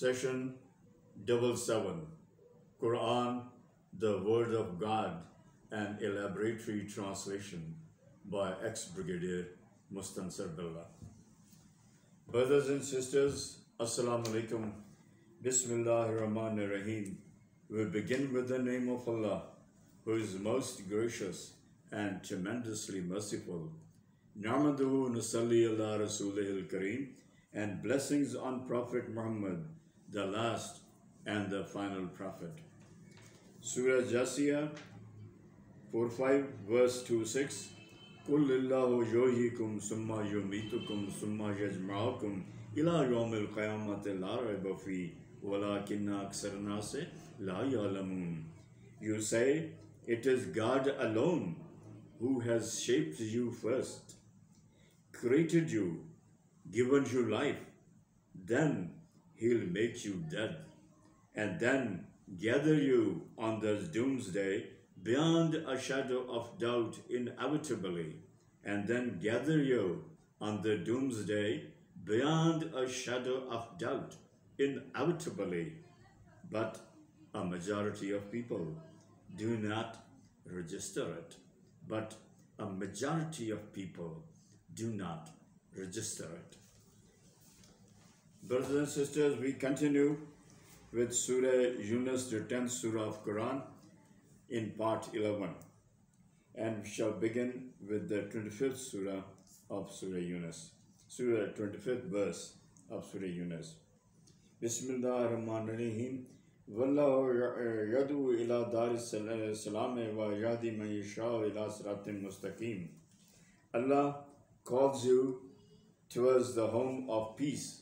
Session 77, Quran, the Word of God, an elaboratory translation by ex-Brigadier Mustansir Billah. Brothers and sisters, Assalamu alaikum. Bismillahir Rahmanir Rahim. We begin with the name of Allah, who is most gracious and tremendously merciful. Namaduhu nusalli ala Rasulihil Kareem, and blessings on Prophet Muhammad, the last and the final prophet. Surah Jasiyah 45 verse 26. Qul lillahu yuhyikum summa yumitukum summa yajma'ukum ila yawmil qiyamati la rayba fi walakinna aksara nasi la ya'lamun. You say, it is God alone who has shaped you first, created you, given you life, then he'll make you dead, and then gather you on the doomsday beyond a shadow of doubt inevitably, and then gather you on the doomsday beyond a shadow of doubt inevitably. But a majority of people do not register it. But a majority of people do not register it. Brothers and sisters, we continue with Surah Yunus, the 10th Surah of Quran, in part 11. And we shall begin with the 25th Surah of Surah Yunus. Surah 25th verse of Surah Yunus. Bismillahir Rahmanir Rahim. Wallahu yadu ila daris salame wa yadi man yasha ila siratin mustaqim. Allah calls you towards the home of peace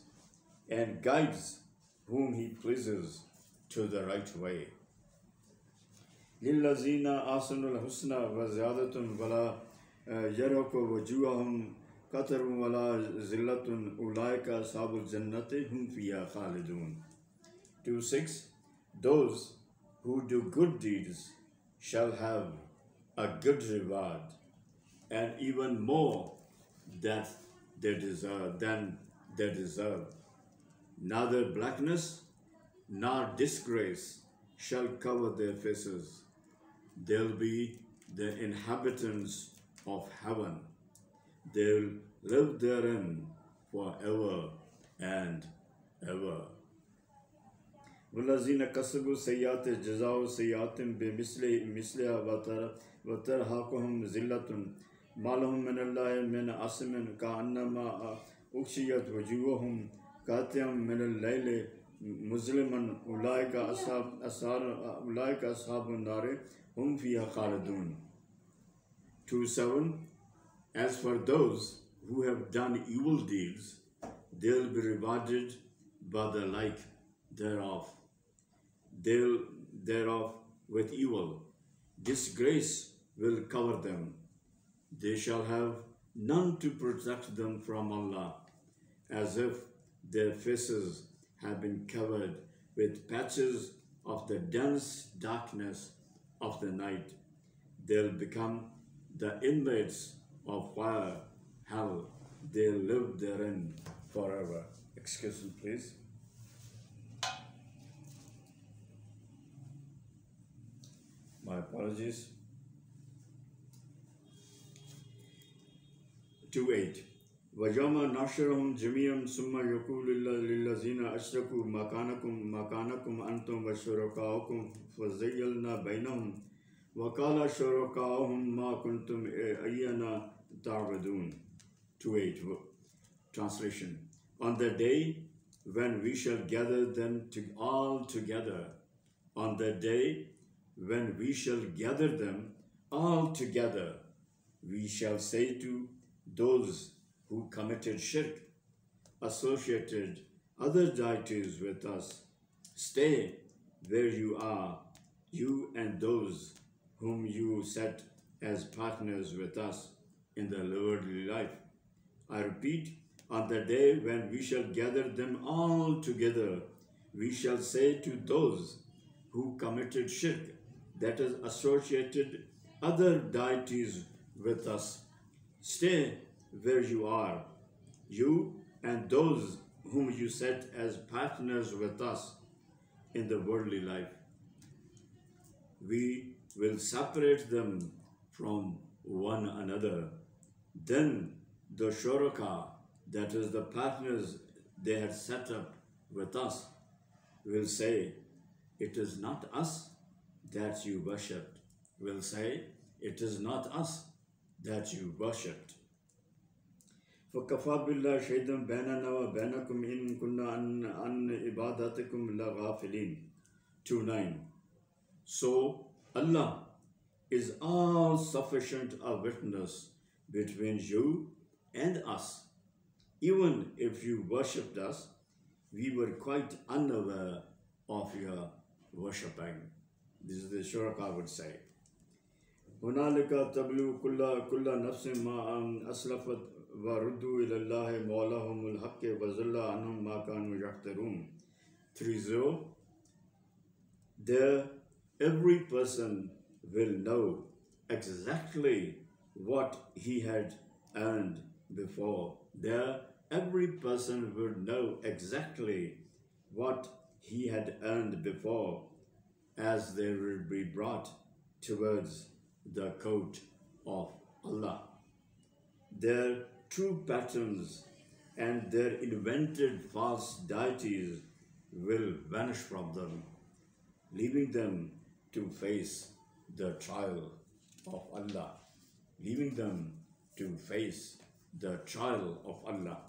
and guides whom He pleases to the right way. Lillazina ahsanul husna wa ziyadatun wala yarhaku wujuhahum qatarun wala zillatun ulaika ashabul jannati hum fiha khalidun. 2:6. Those who do good deeds shall have a good reward, and even more than they deserve. Neither blackness nor disgrace shall cover their faces. They'll be the inhabitants of heaven. They'll live therein forever and ever. وَالَّذِينَ كَسَبُوا سَيِّئَاتٍ جَزَاءُ سَيِّئَةٍ بِمِثْلِهَا وَتَرْهَقُهُمْ ذِلَّةٌ مَا لَهُم مِّنَ اللَّهِ مِنْ عَاصِمٍ كَأَنَّمَا أُغْشِيَتْ وُجُوهُهُمْ قَاطِعًا مِّنَ اللَّيْلِ مُظْلِمًا أُولَٰئِكَ أَصْحَابُ النَّارِ هُمْ فِيهَا خَالِدُونَ. 2:7. As for those who have done evil deeds, they'll be rewarded by the like thereof with evil. Disgrace will cover them. They shall have none to protect them from Allah, as if their faces have been covered with patches of the dense darkness of the night. They'll become the inmates of fire, hell. They'll live therein forever. Excuse me, please. My apologies. 2:8. وَيَوْمَ نَحْشُرُهُمْ جَمِيعًا ثُمَّ يَقُولُ لِلَّذِينَ أَشْرَكُوا مَكَانَكُمْ أَنْتُمْ وَشُرَكَاؤُكُمْ فَزَيَّلْنَا بَيْنَهُمْ وَقَالَ شُرَكَاؤُهُمْ مَا كُنْتُمْ إِيَّانَا تَعْبُدُونَ. 2:8. Translation. On the day when we shall gather them all together, on the day when we shall gather them all together, we shall say to those who committed shirk, associated other deities with us, stay where you are, you and those whom you set as partners with us in the worldly life. I repeat, on the day when we shall gather them all together, we shall say to those who committed shirk, that is, associated other deities with us, stay where you are, you and those whom you set as partners with us in the worldly life, we will separate them from one another. Then the shuraka, that is the partners they had set up with us, will say, it is not us that you worshipped. Will say, it is not us that you worshipped. فَكَفَى بِاللَّهِ شَهِيدًا بَيْنَنَا وَبَيْنَكُمْ إِن كُنَّا عَنْ عِبَادَتِكُمْ لَغَافِلِينَ. 2:9. So Allah is all sufficient a witness between you and us. Even if you worshipped us, we were quite unaware of your worshipping. This is the shuraka would say. هُنَالِكَ تَبْلُو كُلَّ نَفْسٍ مَا أَسْلَفَتْ وَرُدُّوا إِلَى اللَّهِ مَوْلَاهُمُ الْحَقِّ وَزَلَّ عَنْهُمْ مَا كَانُوا يَحْتَرُونَ. 3:0. There every person will know exactly what he had earned before. There every person will know exactly what he had earned before, as they will be brought towards the court of Allah. Their true patterns and their invented false deities will vanish from them, leaving them to face the trial of Allah. Leaving them to face the trial of Allah.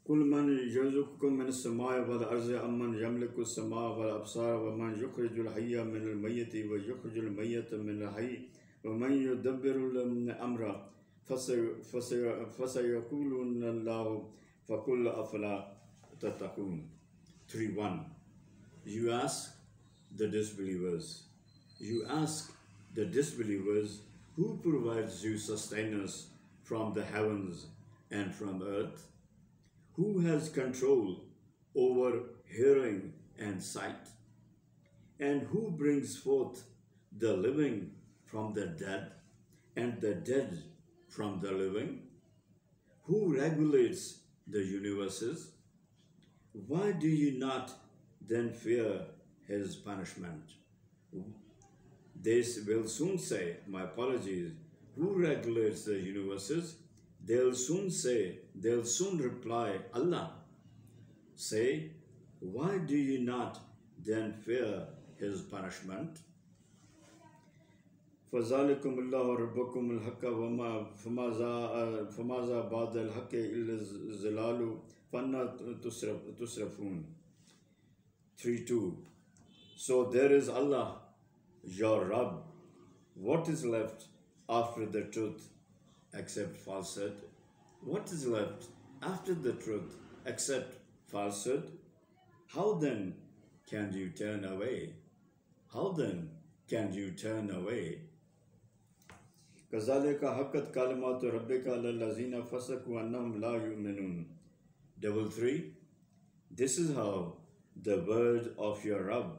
كل من يرزقكم من السماء والأرض أمن يملك السماء والأبصار ومن يخرج الحي من الميت ويخرج الميت من الحي ومن يدبر الأمر فسيقولون الله فقل أفلا تتقون. 3:1. You ask the disbelievers, who provides you sustenance from the heavens and from earth? Who has control over hearing and sight? And who brings forth the living from the dead and the dead from the living? Who regulates the universes? Why do you not then fear his punishment? They will soon say, my apologies, who regulates the universes? They'll soon reply, Allah. Say, why do you not then fear his punishment? فَذَلِكُمُ اللَّهُ رَبُّكُمُ الْحَقَّ فَمَاذَا بَعْدَ الْحَقِّ إِلَّا الزِّلَالُ فَأَنَّى تُصْرَفُونَ. 3:2. So there is Allah, your Rabb. What is left after the truth except falsehood? What is left after the truth except falsehood? How then can you turn away? How then can you turn away? كَذَلِكَ حَقَّتْ كَلِمَاتُ رَبِّكَ عَلَى الَّذِينَ فَسَقُوا أَنَّهُمْ لَا يُؤْمِنُونَ. 3:3. This is how the word of your Rabb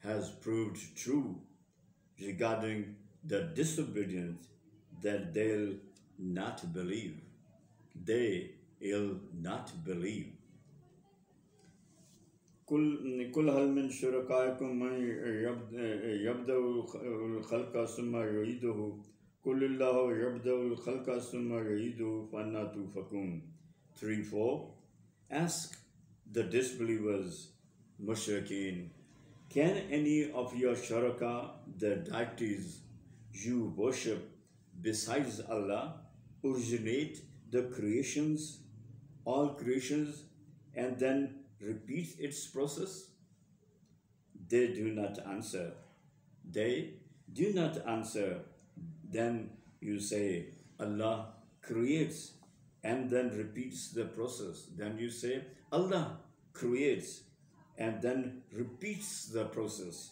has proved true regarding the disobedient, that they'll not believe. They'll not believe. كل هل من شركائكم من يبدأ الخلق ثم يعيده قل الله يبدأ الخلق ثم يعيده فأنى توفكون. 3:4. Ask the disbelievers, mushrikeen, can any of your shuraka, the deities you worship besides Allah, originate the creations, all creations, and then repeat its process? They do not answer. They do not answer. Then you say, Allah creates and then repeats the process. Then you say, Allah creates and then repeats the process.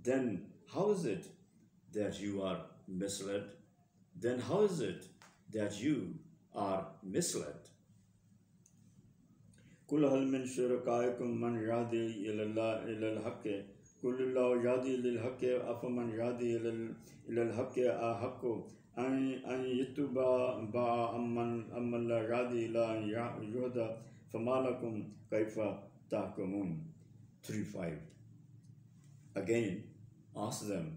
Then how is it that you are misled? Then how is it that you are misled? قل هل من شركائكم من يهدي إلى الحق قل الله يهدي للحق أفمن يهدي إلى الحق أحق أن يتوبا با أمن لا غادي لا يهدى فما لكم كيف تحكمون 3:5. Again, ask them,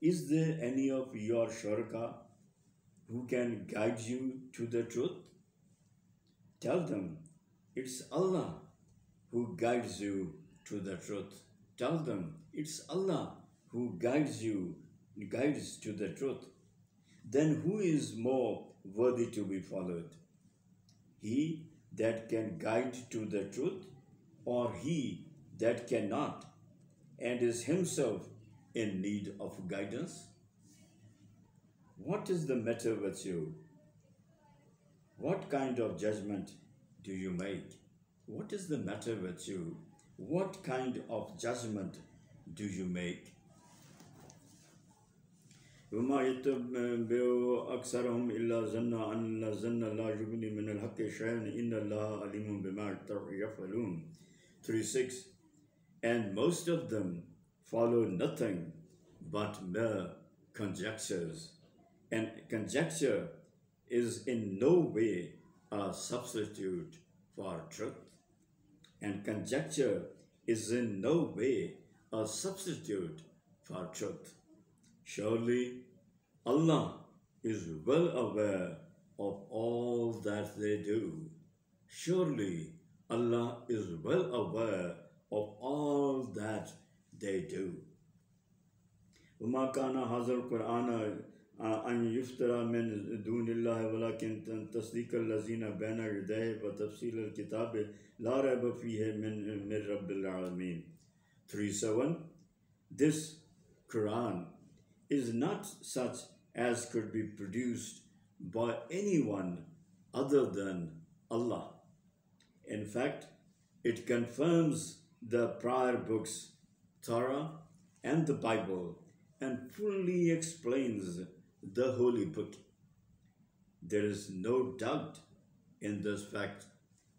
is there any of your shuraka who can guide you to the truth? Tell them, it's Allah who guides you to the truth. Tell them, it's Allah who guides to the truth. Then who is more worthy to be followed? He that can guide to the truth, or he that cannot and is himself in need of guidance? What is the matter with you? What kind of judgment do you make? What is the matter with you? What kind of judgment do you make? وما يتبع أكثرهم إلا ظن أن الظن لا يغني من الحق شيئا إن الله عليم بما يفعلون 3:6. And most of them follow nothing but mere conjectures, and conjecture is in no way a substitute for truth, and conjecture is in no way a substitute for truth. Surely Allah is well aware of all that they do. Surely Allah is well aware of all that they do. وما كان هذا القرآن أن يفترى من دون الله ولكن تصديق الذين بين يديه وتفصيل الكتاب لا ريب فيه من رب العالمين 3:7. This Quran is not such as could be produced by anyone other than Allah. In fact, it confirms the prior books, Torah and the Bible, and fully explains the holy book. There is no doubt in this fact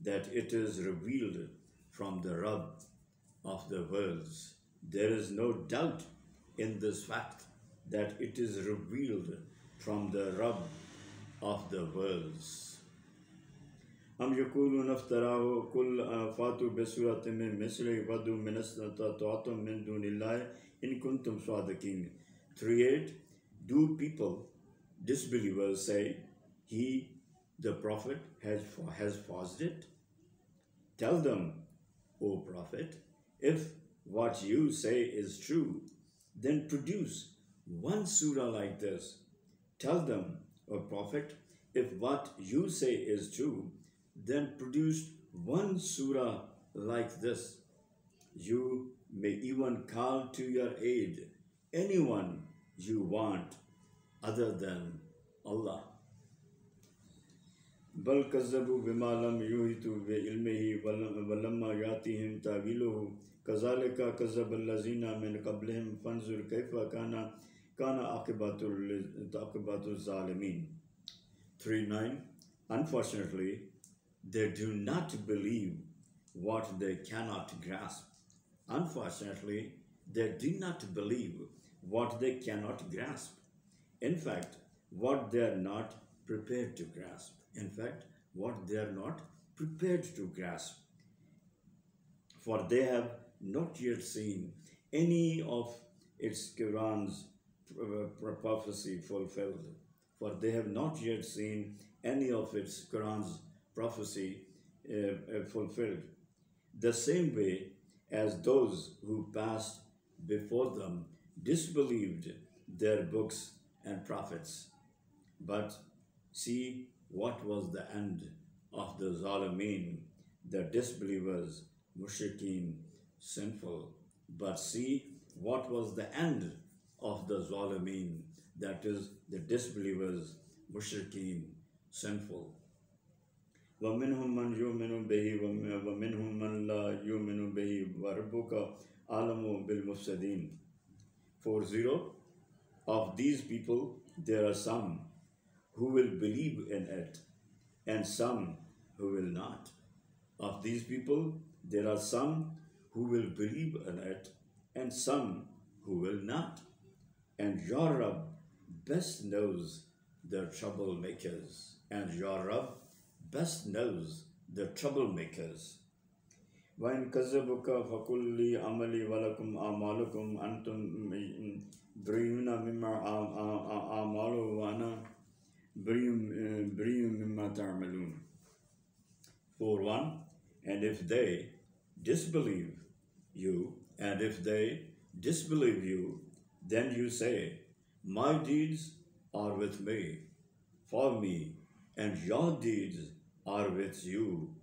that it is revealed from the Rabb of the worlds. There is no doubt in this fact that it is revealed from the Rabb of the worlds. أم يقولون افتراه قل فاتوا بسورة من مثله ودعوا من استطعتم من دون الله إن كنتم صادقين 3:8. Do people, disbelievers, say, he, the Prophet, has forged it? Tell them, O Prophet, if what you say is true, then produce one surah like this. Tell them, O Prophet, if what you say is true, then produce one surah like this. You may even call to your aid anyone you want other than Allah. بل كذبوا بما لم يحيطوا بعلمه ولما يأتهم تأويله كذلك كذب الذين من قبلهم فانظر كيف كان عاقبة الظالمين 3:9. Unfortunately, they do not believe what they cannot grasp. Unfortunately, they do not believe what they cannot grasp. In fact, what they are not prepared to grasp. In fact, what they are not prepared to grasp. For they have not yet seen any of its Quran's prophecy fulfilled. For they have not yet seen any of its Quran's prophecy fulfilled. The same way as those who passed before them disbelieved their books and prophets. But see what was the end of the Zalimeen, the disbelievers, mushrikeen, sinful. But see what was the end of the Zalimeen, that is the disbelievers, mushrikeen, sinful. وَمِنْهُمْ مَنْ يُؤْمِنُ بِهِ وَمِنْهُمْ مَنْ لَا يُؤْمِنُ بِهِ وَرَبُّكَ أَعْلَمُ بِالْمُفْسِدِينَ 4:0. Of these people, there are some who will believe in it, and some who will not. Of these people, there are some who will believe in it, and some who will not. And your Rabb best knows the troublemakers, and your Rabb best knows the troublemakers. وَإِن كَذَّبُوكَ فَقُل لِّي عَمَلِي وَلَكُمْ أَعْمَالُكُمْ أَنْتُمْ بَرِيئُونَ مِمَّا أَعْمَلُ وَأَنَا بَرِيءٌ مِمَّا تَعْمَلُونَ. 4:1. And if they disbelieve you, then you say, my deeds are with me, for me, and your deeds are with you,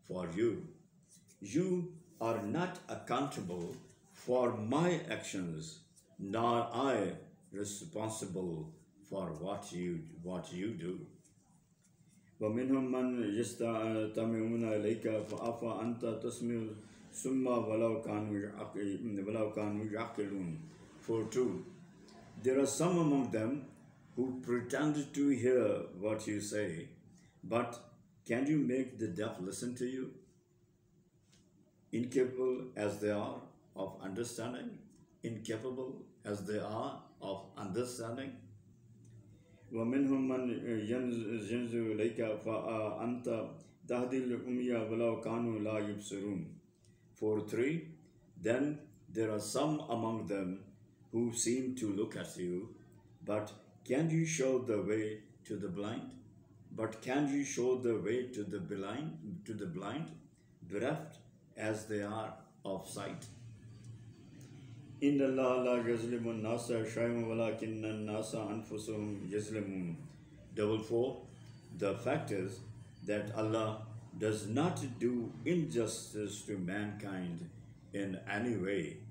for you. You are not accountable for my actions, nor I responsible for what you do. وَمِنْهُمْ مَنْ يَسْتَمِعُونَ إِلَيْكَ فَأَفَى أَنْتَ تَسْمِعُ ثُمَّ وَلَوْ كَانُوا يَعْقِلُونَ. 4:2. There are some among them who pretend to hear what you say, but can you make the deaf listen to you? Incapable as they are of understanding, وَمِنْهُمْ مَنْ يَنْزِلُ إِلَيْكَ فَأَنْتَ تَهْدِي الْأُمِيَّ وَلَوْ كَانُوا لَا يُبْصِرُونَ. 4:3. Then there are some among them who seem to look at you, but can you show the way to the blind? Bereft as they are of sight. إِنَّ اللَّهَ لَا يَظْلِمُ النَّاسَ شَيْئًا وَلَكِنَّ النَّاسَ أَنفُسَهُمْ يَظْلِمُونَ. 4:4. The fact is that Allah does not do injustice to mankind in any way.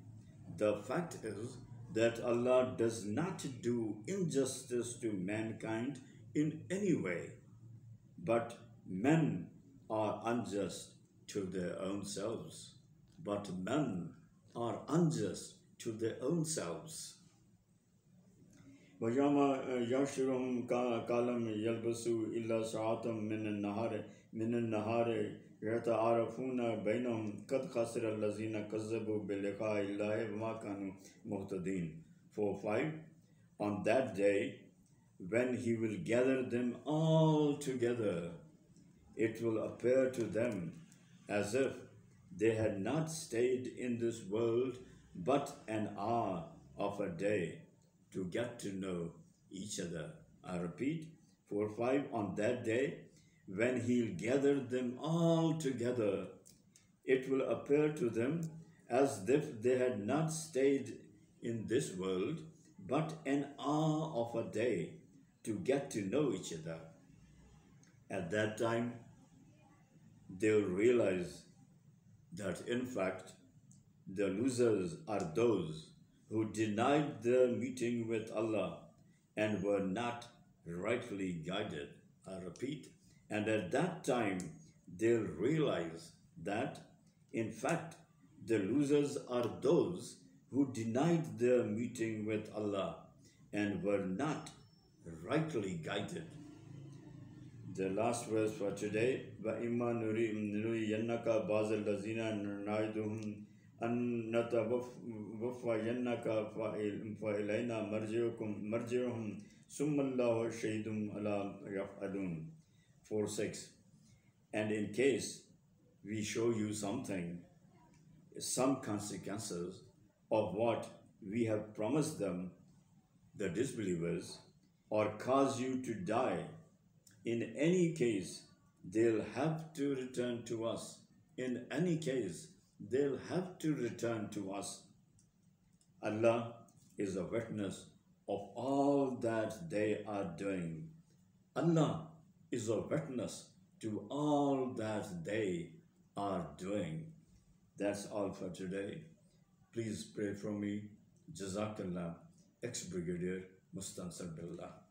The fact is that Allah does not do injustice to mankind in any way, but men are unjust to their own selves. وَيَوْمَ يَحْشُرُهُمْ كَالَّمْ يَلْبَسُوا إِلَّا سَاعَةً مِنَ النَّهَارِ يَتَعَارَفُونَ بَيْنَهُمْ قَدْ خَسِرَ الَّذِينَ كَذَّبُوا بِلِقَاءِ اللَّهِ وَمَا كَانُوا مُهْتَدِينَ. 4:5. On that day, when He will gather them all together, it will appear to them as if they had not stayed in this world but an hour of a day to get to know each other. I repeat, 4:5. On that day, when He'll gather them all together, it will appear to them as if they had not stayed in this world but an hour of a day to get to know each other. At that time, they'll realize that in fact the losers are those who denied their meeting with Allah and were not rightly guided. I repeat, and at that time they'll realize that in fact the losers are those who denied their meeting with Allah and were not rightly guided. The last verse for today, وَإِمَّا نُرِيَنَّكَ بَعْضَ الَّذِينَ نَعِدُهُمْ أَن نَتَوَفَّيَنَّكَ فَإِلَيْنَا مَرْجِعُهُمْ ثُمَّ اللَّهُ شَهِيدٌ عَلَى يَفْعَلُونَ. 4:6. And in case we show you something, some consequences of what we have promised them, the disbelievers, or cause you to die, in any case, they'll have to return to us. Allah is a witness of all that they are doing. Allah is a witness to all that they are doing. That's all for today. Please pray for me. Jazakallah, ex-Brigadier Mustansar Billah.